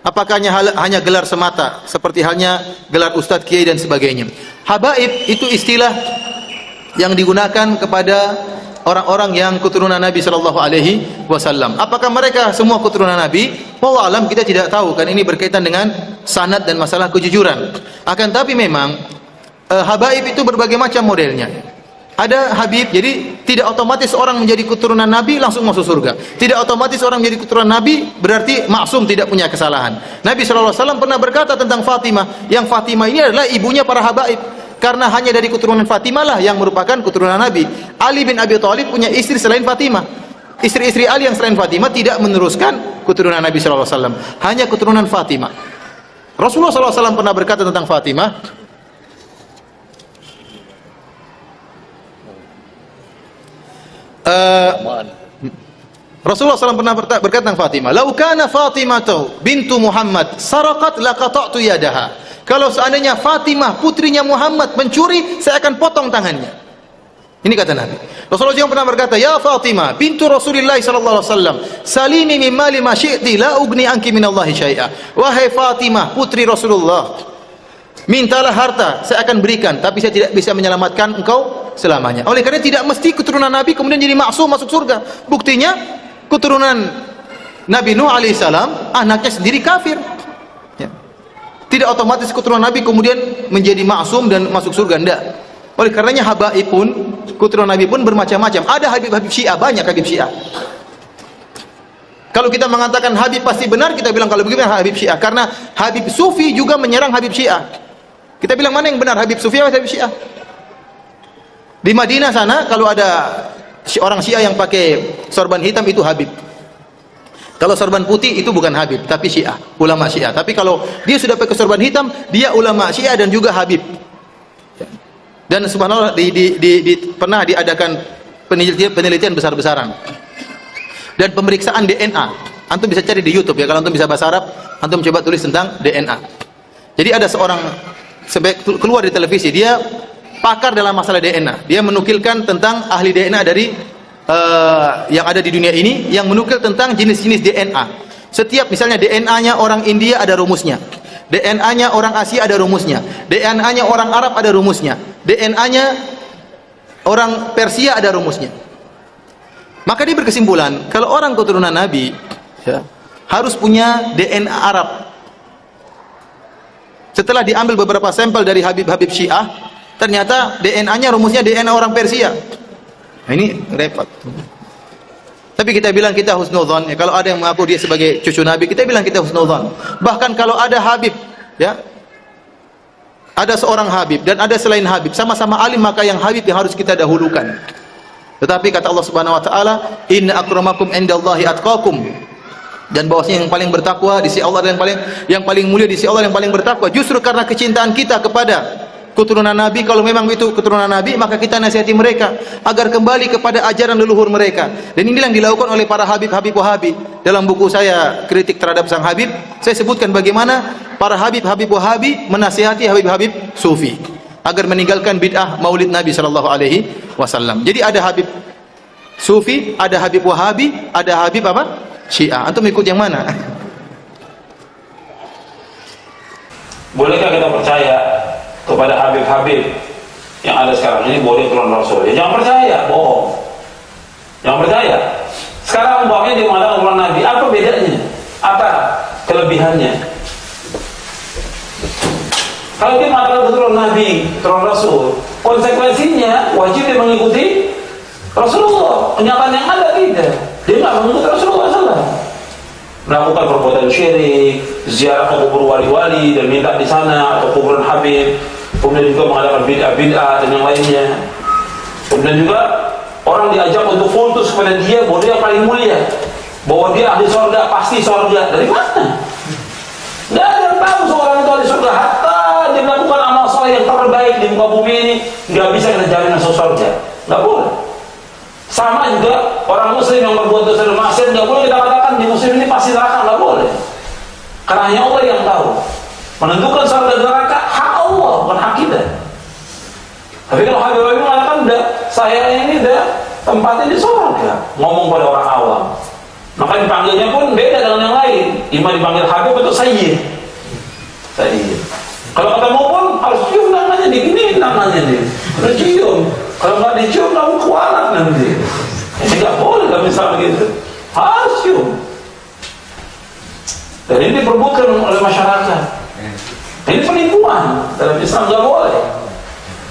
Apakah hanya gelar semata seperti halnya gelar ustadz, kiai dan sebagainya? Habaib itu istilah yang digunakan kepada orang-orang yang keturunan Nabi sallallahu alaihi wasallam. Apakah mereka semua keturunan Nabi? Wallahu alam, kita tidak tahu, kan ini berkaitan dengan sanad dan masalah kejujuran. Akan tapi memang habaib itu berbagai macam modelnya. Ada habib, jadi tidak otomatis orang menjadi keturunan Nabi langsung masuk surga. Tidak otomatis orang menjadi keturunan Nabi berarti maksum, tidak punya kesalahan. Nabi sallallahu alaihi wasallam pernah berkata tentang Fatimah, yang Fatimah ini adalah ibunya para habaib. Karena hanya dari keturunan Fatimah lah yang merupakan keturunan Nabi. Ali bin Abi Thalib punya istri selain Fatimah. Istri-istri Ali yang selain Fatimah tidak meneruskan keturunan Nabi sallallahu alaihi wasallam, hanya keturunan Fatimah. Rasulullah sallallahu alaihi wasallam pernah berkata tentang Fatimah, Rasulullah SAW pernah berkata tentang Fatimah, "Lau kana Fatimah bintu Muhammad saraqat laqata'tu yadaha." Kalau seandainya Fatimah putrinya Muhammad mencuri, saya akan potong tangannya. Ini kata Nabi. Rasulullah juga pernah berkata, "Ya Fatimah bintu Rasulillah sallallahu alaihi wasallam, salini min mali ma syi'ti la ugni anki minallahi syai'a." Wahai Fatimah putri Rasulullah, mintalah harta, saya akan berikan, tapi saya tidak bisa menyelamatkan engkau selamanya. Oleh karena tidak mesti keturunan Nabi kemudian jadi maksum masuk surga. Buktinya keturunan Nabi Nuh alaihissalam anaknya sendiri kafir. Ya. Tidak otomatis keturunan Nabi kemudian menjadi maksum dan masuk surga, enggak. Oleh karenanya habaib pun, keturunan Nabi pun bermacam-macam. Ada habib-habib Syiah, banyak habib Syiah. Kalau kita mengatakan habib pasti benar, kita bilang kalau begitu habib Syiah. Karena habib Sufi juga menyerang habib Syiah. Kita bilang mana yang benar, habib Sufi atau habib Syiah? Di Madinah sana kalau ada orang Syiah yang pakai sorban hitam itu habib. Kalau sorban putih itu bukan habib, tapi Syiah, ulama Syiah. Tapi kalau dia sudah pakai sorban hitam, dia ulama Syiah dan juga habib. Dan subhanallah pernah diadakan penelitian besar-besaran dan pemeriksaan DNA. Antum bisa cari di YouTube ya, kalau antum bisa bahasa Arab, antum coba tulis tentang DNA. Jadi ada seorang keluar di televisi, dia pakar dalam masalah DNA. Dia menukilkan tentang ahli DNA dari yang ada di dunia ini, yang menukil tentang jenis-jenis DNA. Setiap misalnya DNA-nya orang India ada rumusnya, DNA-nya orang Asia ada rumusnya, DNA-nya orang Arab ada rumusnya, DNA-nya orang Persia ada rumusnya. Maka dia berkesimpulan kalau orang keturunan Nabi ya, harus punya DNA Arab. Setelah diambil beberapa sampel dari habib-habib Syiah, ternyata DNA-nya rumusnya DNA orang Persia. Nah, ini repot. Tapi kita bilang kita husnudzon. Ya, kalau ada yang mengaku dia sebagai cucu Nabi, kita bilang kita husnudzon. Bahkan kalau ada habib, ya, ada seorang habib dan ada selain habib, sama-sama alim, maka yang habib yang harus kita dahulukan. Tetapi kata Allah Subhanahu Wa Taala, Inna akramakum indallahi atqakum. Dan bahwasanya yang paling bertakwa di sisi Allah dan yang paling mulia di sisi Allah yang paling bertakwa. Justru karena kecintaan kita kepada keturunan Nabi, kalau memang itu keturunan Nabi, maka kita nasihati mereka agar kembali kepada ajaran leluhur mereka. Dan inilah yang dilakukan oleh para habib-habib Wahabi. Dalam buku saya kritik terhadap sang habib, saya sebutkan bagaimana para habib-habib Wahabi menasihati habib-habib Sufi agar meninggalkan bid'ah Maulid Nabi sallallahu alaihi wasallam. Jadi ada habib Sufi, ada habib Wahabi, ada habib apa? Syiah. Antum ikut yang mana? Bolehkah kita percaya kepada habib-habib yang ada sekarang ini boleh turun Rasul? Ya, jangan percaya, bohong. Jangan percaya. Sekarang umpamanya dia mengatakan turun Nabi, apa bedanya? Apa kelebihannya? Kalau dia mengatakan turun Nabi, turun Rasul, konsekuensinya wajib dia mengikuti Rasulullah. Kenyataan yang ada tidak. Dia tidak mengikuti Rasulullah SAW. Melakukan perbuatan syirik, ziarah ke kubur wali-wali dan minta di sana, atau kuburan habib, kemudian juga mengadakan bid'ah-bid'ah dan yang lainnya. Kemudian juga orang diajak untuk kultus kepada dia bahwa dia paling mulia, bahwa dia ahli surga, pasti surga. Dari mana? Tidak ada yang tahu seorang itu ahli surga. Hatta dia melakukan amal soleh yang terbaik di muka bumi ini, nggak bisa kita jamin masuk surga. Nggak boleh. Sama juga orang muslim yang berbuat dosa dan maksiat, nggak boleh kita katakan di muslim ini pasti neraka, nggak boleh. Karena hanya Allah yang tahu. Menentukan surga dan neraka hak Allah, bukan hak kita. Tapi kalau habib-habib mengatakan, saya ini tempatnya di surga, ngomong pada orang awam, maka dipanggilnya pun beda dengan yang lain. Ima dipanggil Habib atau Sayyid. Sayyid. Kalau ketemu pun harus cium namanya, diginiin namanya nih. Harus cium. Kalau nggak dicium kamu kualat nanti. Tidak boleh kalau misalnya begitu. Harus cium. Dan ini diperbutkan oleh masyarakat. Ini penipuan dalam Islam, nggak boleh.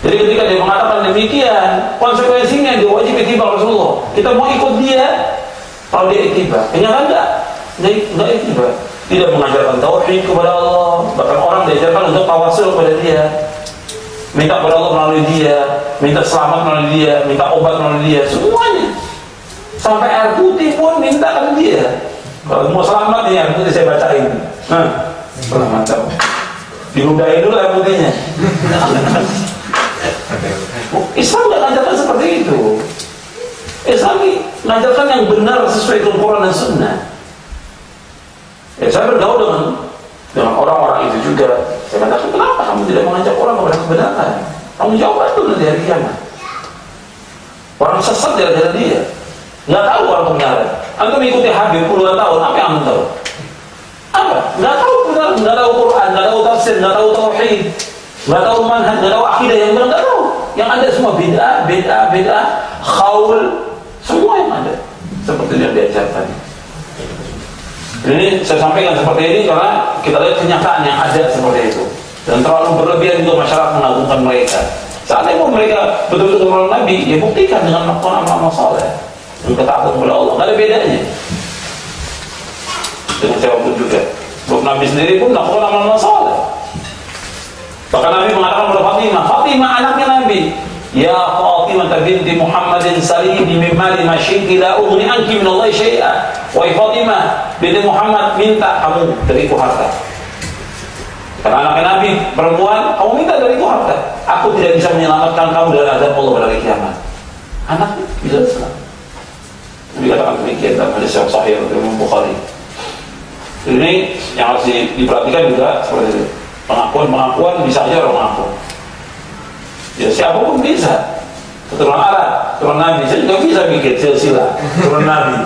Jadi ketika dia mengatakan demikian, konsekuensinya dia wajib ittiba Rasulullah. Kita mau ikut dia, kalau dia ittiba. Kenyataan nggak ittiba. Tidak mengajarkan tauhid kepada Allah, bahkan orang diajarkan untuk tawasul kepada dia, minta kepada Allah melalui dia, minta selamat melalui dia, minta obat melalui dia, semuanya. Sampai air putih pun minta kepada dia. Kalau mau selamat nih, air putih saya bacain. Selamat. Diludahin dulu air putihnya. Islam nggak ngajarkan seperti itu. Islam mengajarkan yang benar sesuai dengan Quran dan Sunnah. Ya, saya bergaul dengan orang-orang itu juga. Saya katakan, kenapa kamu tidak mengajak orang kepada kebenaran? Kamu jawab itu nanti hari kiamat. Orang sesat jalan-jalan dia, nggak tahu orang kebenaran. Antum mengikuti Habib puluhan tahun, apa yang antum tahu? Apa? Nggak tahu benar, nggak tahu Quran, nggak tahu tafsir, nggak tahu tauhid, nggak tahu manhaj, nggak tahu akidah yang benar, nggak tahu. Yang ada semua bid'ah, khaul, semua yang ada. Seperti yang diajarkan. Ini saya sampaikan seperti ini karena kita lihat kenyataan yang ada seperti itu. Dan terlalu berlebihan juga masyarakat mengagungkan mereka. Saatnya mau mereka betul-betul orang Nabi, ya buktikan dengan melakukan amal soleh, dengan ketaatan kepada Allah. Nggak ada bedanya. Dengan siapapun juga. Sebab Nabi sendiri pun melakukan amal soleh. Bahkan Nabi mengatakan kepada Fatimah anaknya Nabi, ya Fatimah binti Muhammadin salini min mali ma syi'ti la ughni anki min Allah syai'a. Wahai Fatimah binti Muhammad, minta kamu dariku harta. Karena anaknya Nabi perempuan, kamu minta dariku harta. Aku tidak bisa menyelamatkan kamu dari azab Allah pada hari kiamat. Anaknya bisa selamat. Nabi katakan demikian dalam hadis yang sahih dari Imam Bukhari. Ini yang harus diperhatikan juga seperti itu. Pengakuan bisa aja orang mengaku. Ya siapapun bisa. Keturunan Arab, keturunan Nabi, saya juga bisa bikin silsilah keturunan Nabi.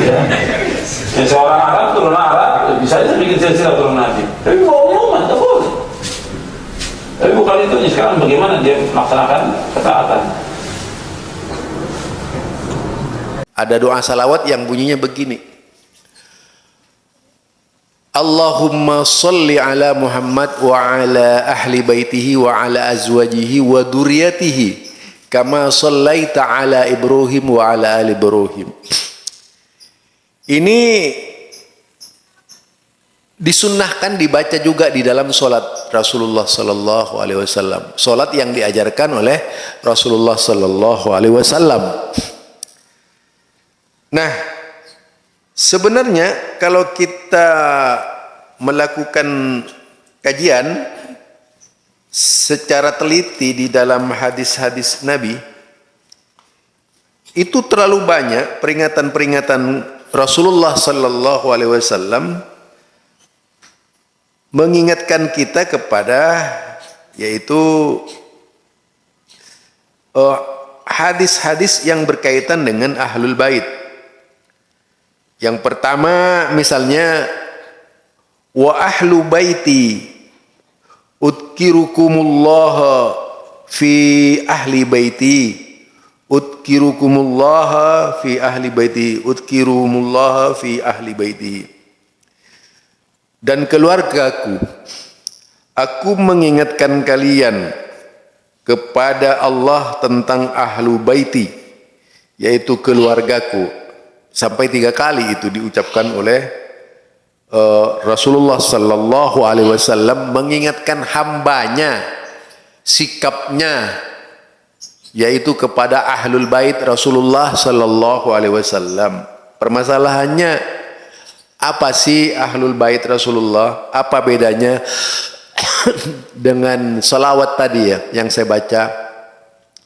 Ya. Yang seorang Arab, keturunan Arab, bisa aja bikin silsilah keturunan Nabi. Tapi bohong, tak boleh. Tapi bukan itu. Sekarang bagaimana dia melaksanakan ketaatan? Ada doa salawat yang bunyinya begini. Allahumma salli ala Muhammad wa ala ahli baitihi wa ala azwajihi wa duriyatihi kama sallaita ala Ibrahim wa ala ali Ibrahim. Ini disunnahkan dibaca juga di dalam solat Rasulullah sallallahu alaihi wasallam. Solat yang diajarkan oleh Rasulullah sallallahu alaihi wasallam. Nah, sebenarnya kalau kita melakukan kajian secara teliti di dalam hadis-hadis Nabi, itu terlalu banyak peringatan-peringatan Rasulullah sallallahu alaihi wasallam mengingatkan kita kepada yaitu hadis-hadis yang berkaitan dengan ahlul bait. Yang pertama misalnya wa ahlu baiti udkirukumullah fi ahli baiti udkirukumullah fi ahli baiti udkirumullah fi ahli baiti. Dan keluargaku, aku mengingatkan kalian kepada Allah tentang ahlu baiti, yaitu keluargaku. Sampai 3 kali itu diucapkan oleh Rasulullah sallallahu alaihi wasallam mengingatkan hambanya, sikapnya, yaitu kepada ahlul bait Rasulullah sallallahu alaihi wasallam. Permasalahannya, apa sih ahlul bait Rasulullah? Apa bedanya dengan salawat tadi ya yang saya baca?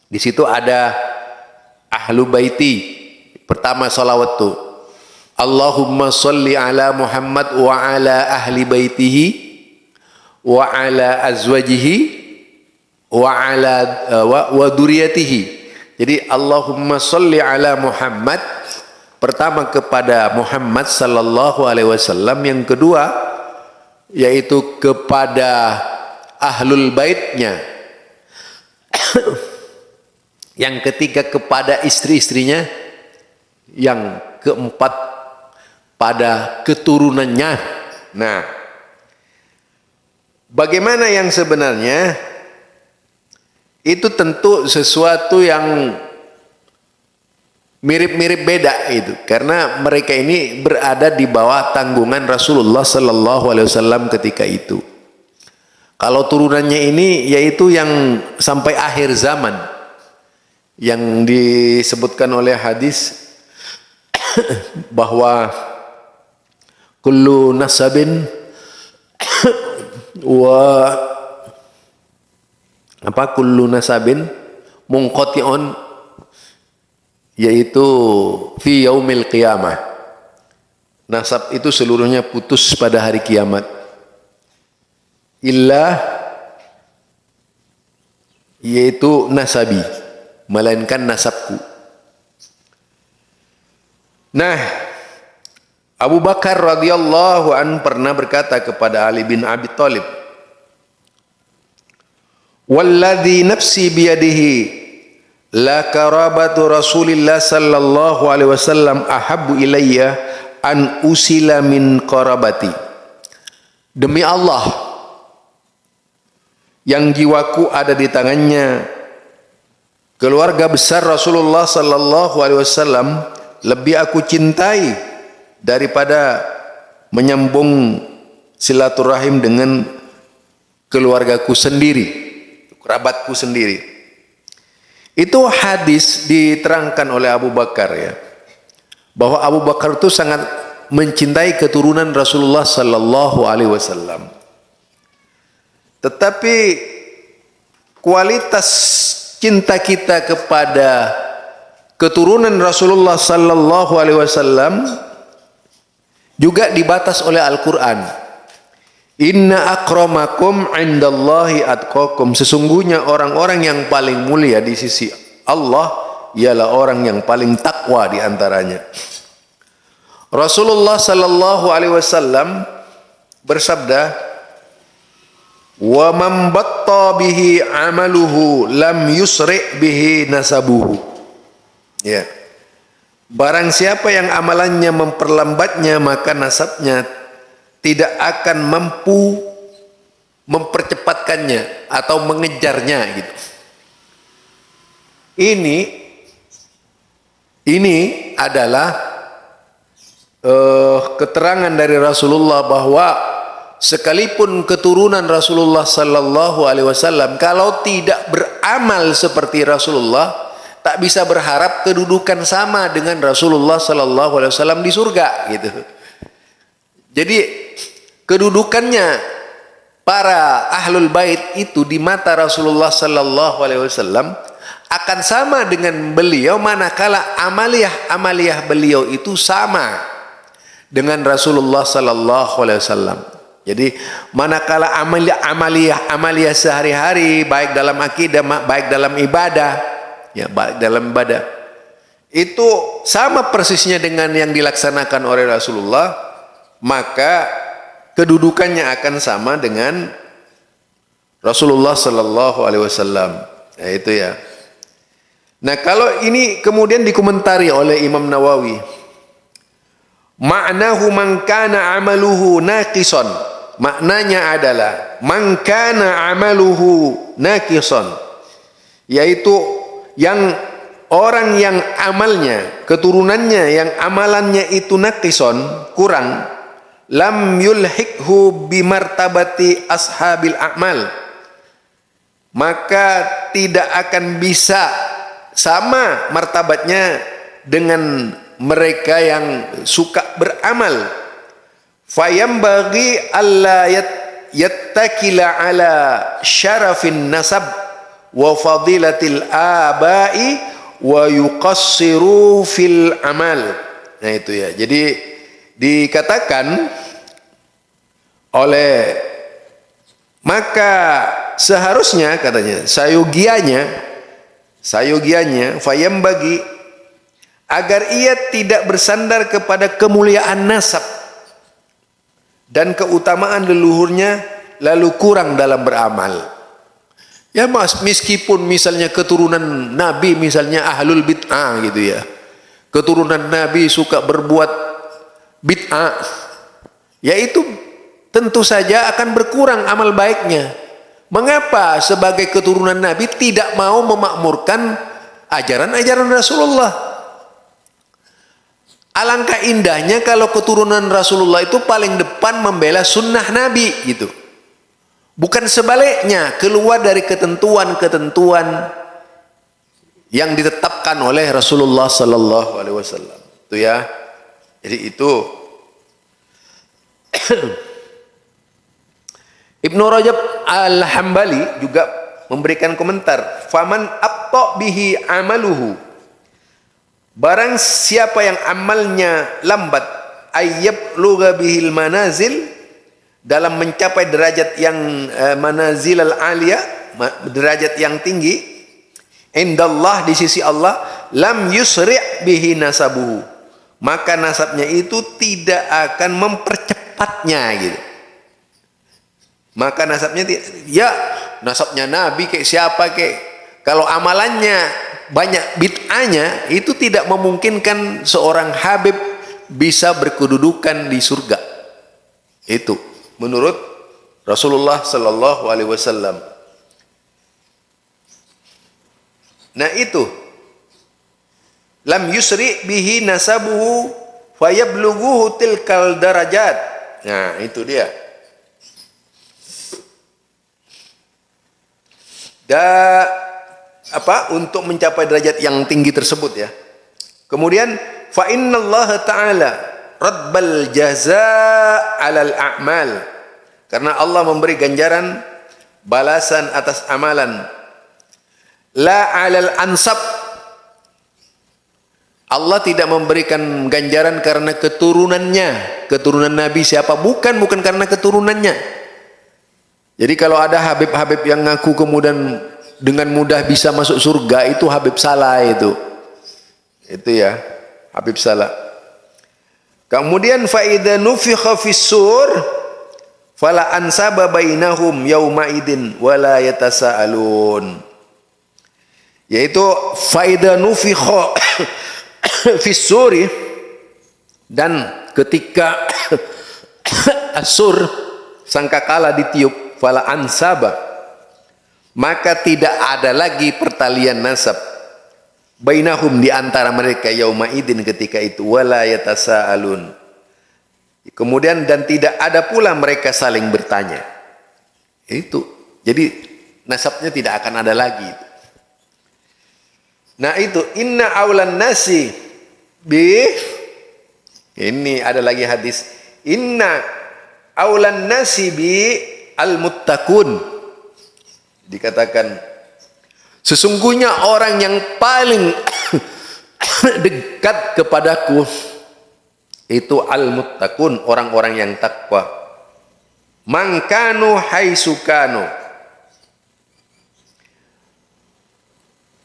Di situ ada ahlu baiti. Pertama salawat tuh, Allahumma salli ala Muhammad wa ala ahli baitihi wa ala azwajihi wa ala wa duriyatihi. Jadi Allahumma salli ala Muhammad Pertama kepada Muhammad sallallahu alaihi wasallam, yang kedua yaitu kepada ahlul baitnya, yang ketiga kepada istri-istrinya, yang keempat pada keturunannya. Nah, bagaimana yang sebenarnya? Itu tentu sesuatu yang mirip-mirip beda itu, karena mereka ini berada di bawah tanggungan Rasulullah sallallahu alaihi wasallam ketika itu. Kalau turunannya ini yaitu yang sampai akhir zaman, yang disebutkan oleh hadis bahwa kullu nasabin kullu nasabin munqati'un, yaitu fi yaumil qiyamah. Nasab itu seluruhnya putus pada hari kiamat. Illa, yaitu nasabi, melainkan nasabku. Nah, Abu Bakar radhiyallahu an pernah berkata kepada Ali bin Abi Thalib, "Walladzi nafsi biyadihi la karabatu Rasulillah sallallahu alaihi wasallam ahabbu ilayya an usila min qarabati." Demi Allah yang jiwaku ada di tangannya, keluarga besar Rasulullah sallallahu alaihi wasallam lebih aku cintai daripada menyambung silaturahim dengan keluargaku sendiri, kerabatku sendiri. Itu hadis diterangkan oleh Abu Bakar, ya, bahwa Abu Bakar itu sangat mencintai keturunan Rasulullah sallallahu alaihi wasallam. Tetapi kualitas cinta kita kepada keturunan Rasulullah sallallahu alaihi wasallam juga dibatas oleh Al-Qur'an. Inna akramakum indallahi atqakum. Sesungguhnya orang-orang yang paling mulia di sisi Allah ialah orang yang paling takwa di antaranya. Rasulullah sallallahu alaihi wasallam bersabda, "Wa man batta bihi amaluhu lam yusri' bihi nasabuhu." Ya. Barang siapa yang amalannya memperlambatnya, maka nasabnya tidak akan mampu mempercepatkannya atau mengejarnya gitu. Ini adalah keterangan dari Rasulullah bahwa sekalipun keturunan Rasulullah sallallahu alaihi wasallam kalau tidak beramal seperti Rasulullah, tak bisa berharap kedudukan sama dengan Rasulullah sallallahu alaihi wasallam di surga gitu. Jadi kedudukannya para ahlul bait itu di mata Rasulullah sallallahu alaihi wasallam akan sama dengan beliau manakala amaliyah beliau itu sama dengan Rasulullah sallallahu alaihi wasallam. Jadi manakala amaliyah sehari-hari, baik dalam akidah, baik dalam ibadah, ya, baik dalam ibadah, itu sama persisnya dengan yang dilaksanakan oleh Rasulullah, maka kedudukannya akan sama dengan Rasulullah sallallahu alaihi wasallam. Nah, itu ya. Nah, kalau ini kemudian dikomentari oleh Imam Nawawi, ma'nahu man kana amaluhu naqisan. Maknanya adalah man kana amaluhu naqisan, yaitu yang orang yang amalnya, keturunannya yang amalannya itu naqison, kurang, lam yulhikhu bimartabati ashabil a'mal, maka tidak akan bisa sama martabatnya dengan mereka yang suka beramal. Fayambaghi alla yattakila ala syarafin nasab wa fadilatil abai wa yuqassiru fil amal. Nah itu ya. Jadi dikatakan oleh, maka seharusnya katanya sayogianya fayambagi agar ia tidak bersandar kepada kemuliaan nasab dan keutamaan leluhurnya lalu kurang dalam beramal. Ya mas, meskipun misalnya keturunan Nabi misalnya ahlul bid'ah gitu ya, keturunan Nabi suka berbuat bid'ah, ya itu tentu saja akan berkurang amal baiknya. Mengapa sebagai keturunan Nabi tidak mau memakmurkan ajaran-ajaran Rasulullah? Alangkah indahnya kalau keturunan Rasulullah itu paling depan membela sunnah Nabi gitu. Bukan sebaliknya, keluar dari ketentuan-ketentuan yang ditetapkan oleh Rasulullah sallallahu alaihi wasallam. Itu ya. Jadi itu Ibnu Rajab Al-Hambali juga memberikan komentar, faman abta bihi amaluhu, barang siapa yang amalnya lambat, ayyab lugha bihil manazil, dalam mencapai derajat yang manazil al-aliyah, derajat yang tinggi, indallah, di sisi Allah, lam yusri' bihi nasabuhu, maka nasabnya itu tidak akan mempercepatnya gitu. Maka nasabnya ya nasabnya Nabi kayak siapa kayak, kalau amalannya banyak bid'ahnya, itu tidak memungkinkan seorang Habib bisa berkedudukan di surga. Itu menurut Rasulullah sallallahu alaihi wasallam. Nah itu lam yusri bihi nasabuhu fayablughuhu tilkal darajat. Nah itu dia. Untuk mencapai derajat yang tinggi tersebut ya. Kemudian fa innallaha ta'ala rabbal jazaa 'alal a'mal, karena Allah memberi ganjaran balasan atas amalan, la 'alal ansab. Allah tidak memberikan ganjaran karena keturunannya, keturunan Nabi siapa, bukan karena keturunannya. Jadi kalau ada Habib-Habib yang ngaku kemudian dengan mudah bisa masuk surga, itu Habib salah itu. Itu ya, Habib salah. Kemudian fa idza nufikha fis-sur fala ansaba bainahum yauma idin wala yatasaalun. Yaitu fa idza nufikha fis-suri, dan ketika as-sur sangkakala ditiup, fala ansaba, maka tidak ada lagi pertalian nasab, bainahum, di antara mereka, yauma idin, ketika itu, wala yatasaalun, kemudian dan tidak ada pula mereka saling bertanya. Itu jadi nasabnya tidak akan ada lagi. Nah itu inna aulan nasi bi, ini ada lagi hadis, inna aulan nasi bi al-muttaqun, dikatakan sesungguhnya orang yang paling dekat kepadaku itu al-muttaqun, orang-orang yang takwa, mangkanu haisukanu,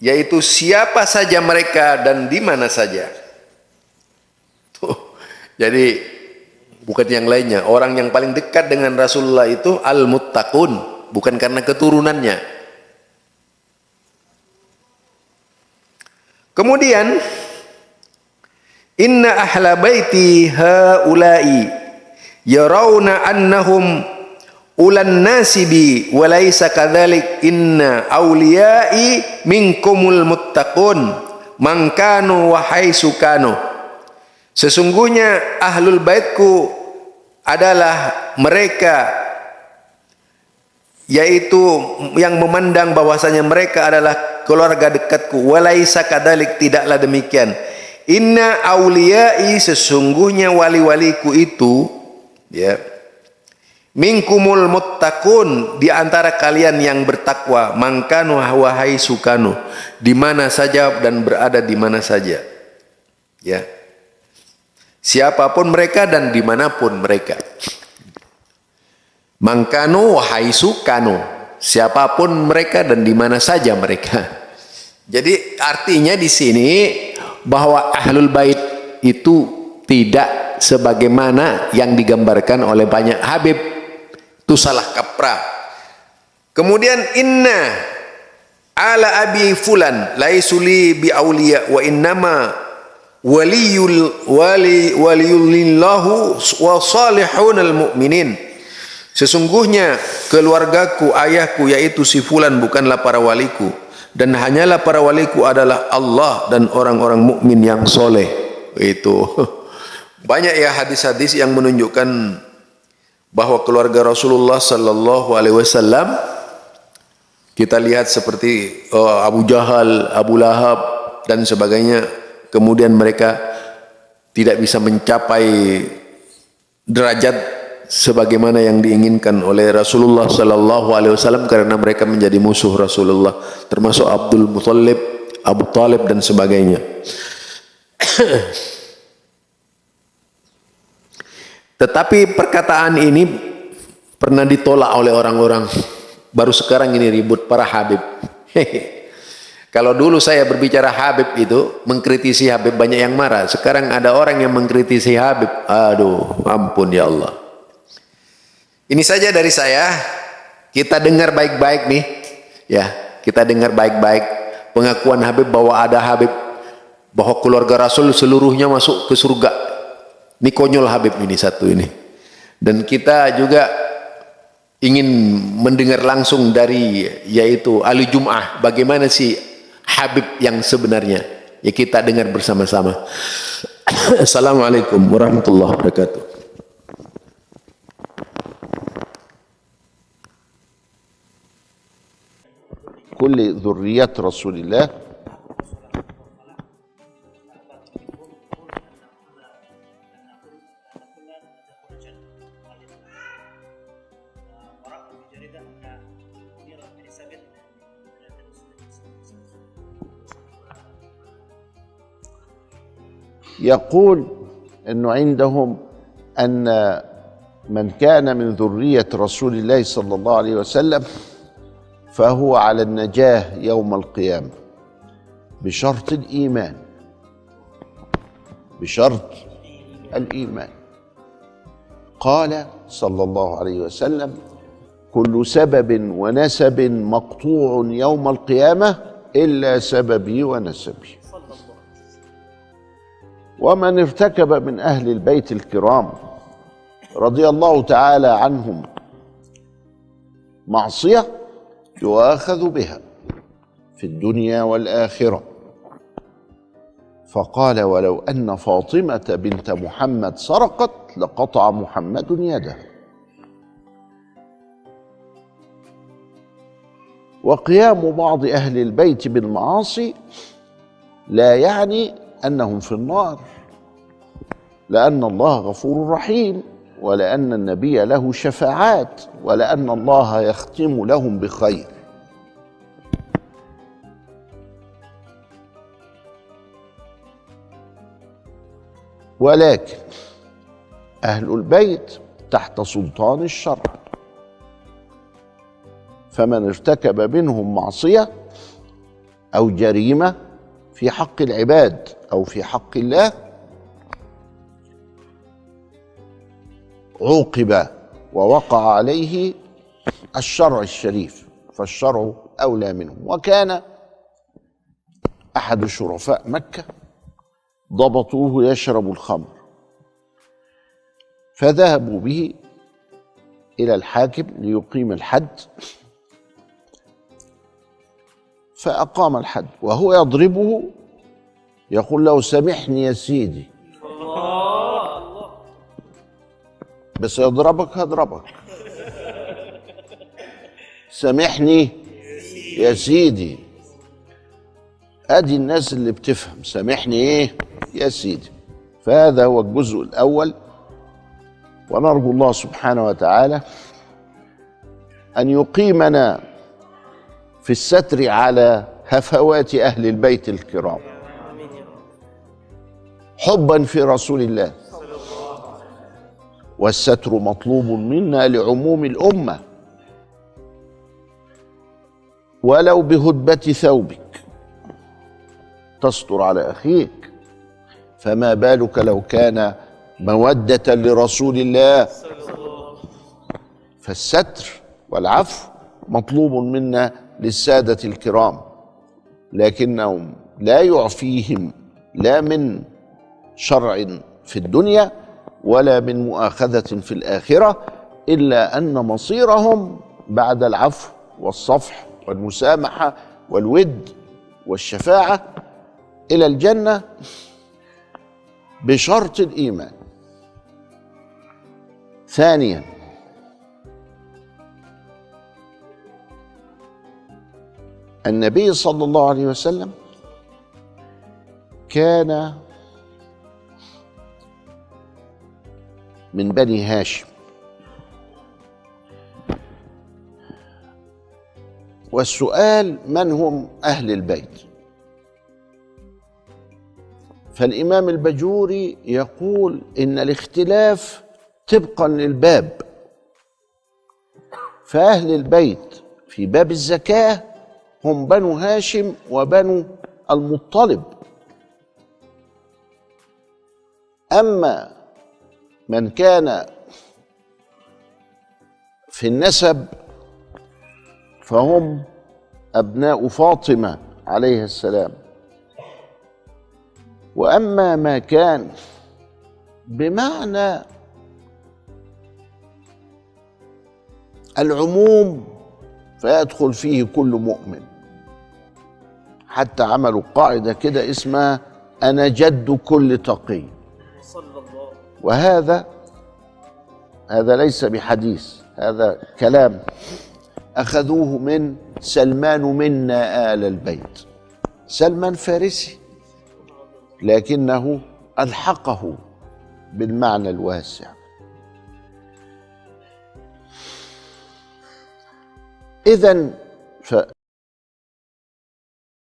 yaitu siapa saja mereka dan di mana saja. Tuh, jadi bukan yang lainnya, orang yang paling dekat dengan Rasulullah itu al-muttaqun, bukan karena keturunannya. Kemudian inna ahla baiti haula'i yarawna annahum ulan nasibi wa laysa kadzalik, inna awliya'i minkumul muttaqun man kanu wa haitsu kanu. Sesungguhnya ahlul baitku adalah mereka, yaitu yang memandang bahwasanya mereka adalah keluarga dekatku. Walaisa kadalik, tidaklah demikian. Inna auliyai, sesungguhnya wali-waliku itu, ya, minkumul muttaqun, di antara kalian yang bertakwa, mangkanu wahai sukanu, di mana saja dan berada di mana saja, ya. Siapapun mereka dan dimanapun mereka. Mangkanu wahai sukanu, siapapun mereka dan di mana saja mereka. Jadi artinya di sini bahwa Ahlul Bait itu tidak sebagaimana yang digambarkan oleh banyak Habib. Itu salah kaprah. Kemudian inna ala abi fulan laisuli bi auliya wa innama waliyulillahu wa salihunal mu'minin. Sesungguhnya keluargaku, ayahku yaitu si fulan bukanlah para waliku, dan hanyalah para waliku adalah Allah dan orang-orang mukmin yang soleh. Itu banyak ya hadis-hadis yang menunjukkan bahwa keluarga Rasulullah sallallahu alaihi wasallam, kita lihat seperti Abu Jahal, Abu Lahab dan sebagainya, kemudian mereka tidak bisa mencapai derajat sebagaimana yang diinginkan oleh Rasulullah sallallahu alaihi wasallam karena mereka menjadi musuh Rasulullah, termasuk Abdul Muthalib, Abu Talib dan sebagainya. Tetapi perkataan ini pernah ditolak oleh orang-orang. Baru sekarang ini ribut para Habib. Kalau dulu saya berbicara Habib itu, mengkritisi Habib banyak yang marah. Sekarang ada orang yang mengkritisi Habib. Aduh, ampun ya Allah. Ini saja dari saya. Kita dengar baik-baik nih. Ya, kita dengar baik-baik pengakuan Habib bahwa ada Habib, bahwa keluarga Rasul seluruhnya masuk ke surga. Ini konyol Habib ini satu ini. Dan kita juga ingin mendengar langsung dari yaitu Ali Jum'ah bagaimana sih Habib yang sebenarnya. Ya kita dengar bersama-sama. Assalamualaikum warahmatullahi wabarakatuh. كل ذرية رسول الله يقول أنه عندهم أن من كان من ذرية رسول الله صلى الله عليه وسلم فهو على النجاة يوم القيامة بشرط الإيمان، بشرط الإيمان. قال صلى الله عليه وسلم: كل سبب ونسب مقطوع يوم القيامة إلا سببي ونسبي. ومن ارتكب من أهل البيت الكرام رضي الله تعالى عنهم معصية يؤاخذ بها في الدنيا والآخرة. فقال: ولو أن فاطمة بنت محمد سرقت لقطع محمد يدها. وقيام بعض أهل البيت بالمعاصي لا يعني أنهم في النار، لأن الله غفور رحيم، ولأن النبي له شفاعات، ولأن الله يختم لهم بخير. ولكن أهل البيت تحت سلطان الشرع، فمن ارتكب منهم معصية أو جريمة في حق العباد أو في حق الله عوقب ووقع عليه الشرع الشريف، فالشرع أولى منهم. وكان أحد شرفاء مكة ضبطوه يشرب الخمر، فذهبوا به إلى الحاكم ليقيم الحد، فأقام الحد وهو يضربه يقول له: سامحني يا سيدي، بس يضربك هضربك، سامحني يا سيدي. ادي الناس اللي بتفهم سامحني ايه يا سيدي. فهذا هو الجزء الاول، ونرجو الله سبحانه وتعالى ان يقيمنا في الستر على هفوات اهل البيت الكرام حبا في رسول الله. والستر مطلوب منا لعموم الامه، ولو بهدبة ثوبك تستر على أخيك. فما بالك لو كان مودة لرسول الله. فالستر والعفو مطلوب منا للسادة الكرام، لكنهم لا يعفيهم لا من شرع في الدنيا ولا من مؤاخذة في الآخرة، إلا أن مصيرهم بعد العفو والصفح والمسامحة والود والشفاعة إلى الجنة بشرط الإيمان. ثانيا، النبي صلى الله عليه وسلم كان من بني هاشم، والسؤال من هم أهل البيت؟ فالإمام البجوري يقول إن الاختلاف طبقا للباب، فأهل البيت في باب الزكاة هم بنو هاشم وبنو المطلب، أما من كان في النسب فهم أبناء فاطمة عليه السلام. وأما ما كان بمعنى العموم فيدخل فيه كل مؤمن، حتى عملوا قاعدة كده اسمها أنا جد كل تقي، وهذا ليس بحديث، هذا كلام أخذوه من سلمان منا آل البيت. سلمان فارسي لكنه ألحقه بالمعنى الواسع. إذن